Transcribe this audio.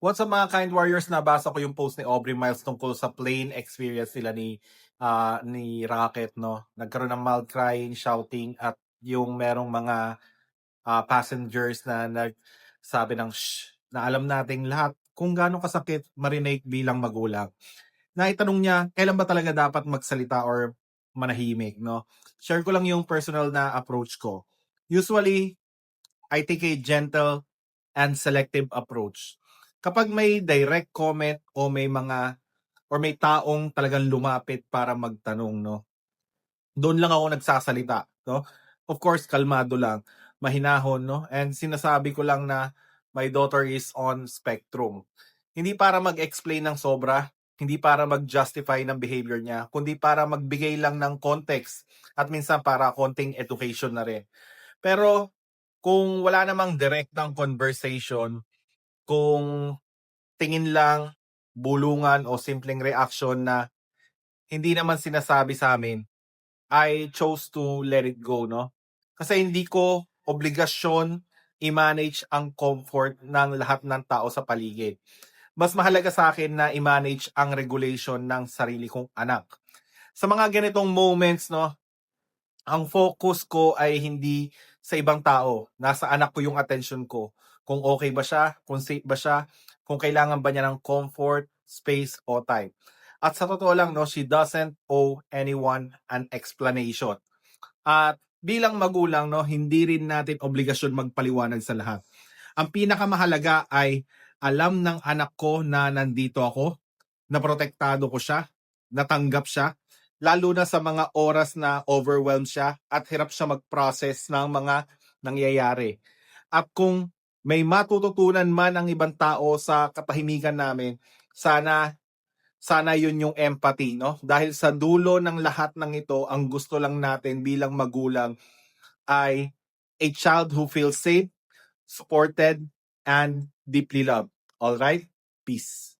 What's up mga kind warriors, nabasa ko yung post ni Aubrey Miles tungkol sa plane experience nila ni Rocket, no. Nagkaroon ng mild crying, shouting at yung merong mga passengers na nagsabi ng shh, na alam nating lahat kung gaano kasakit marinate bilang magulang. Naitanong niya kailan ba talaga dapat magsalita or manahimik, no. Share ko lang yung personal na approach ko. Usually, I take a gentle and selective approach. Kapag may direct comment o may taong talagang lumapit para magtanong, no, doon lang ako nagsasalita, no. Of course, kalmado lang, mahinahon, no, and sinasabi ko lang na my daughter is on spectrum. Hindi para mag-explain ng sobra, hindi para mag-justify ng behavior niya, kundi para magbigay lang ng context at minsan para konting education na rin. Pero kung wala namang direktang conversation, kung tingin lang, bulungan o simpleng reaction na hindi naman sinasabi sa amin, I chose to let it go, no? Kasi hindi ko obligasyon i-manage ang comfort ng lahat ng tao sa paligid. Mas mahalaga sa akin na i-manage ang regulation ng sarili kong anak. Sa mga ganitong moments, no, ang focus ko ay hindi sa ibang tao. Nasa anak ko yung attention ko. Kung okay ba siya, kung safe ba siya, kung kailangan ba niya ng comfort, space, o time. At sa totoo lang, no, she doesn't owe anyone an explanation. At bilang magulang, no, hindi rin natin obligasyon magpaliwanag sa lahat. Ang pinakamahalaga ay alam ng anak ko na nandito ako, na protektado ko siya, natanggap siya, lalo na sa mga oras na overwhelmed siya at hirap siya mag-process ng mga nangyayari. At kung may matututunan man ang ibang tao sa katahimikan namin, sana sana yun yung empathy, no? Dahil sa dulo ng lahat ng ito, ang gusto lang natin bilang magulang ay a child who feels safe, supported, and deeply loved. All right? Peace.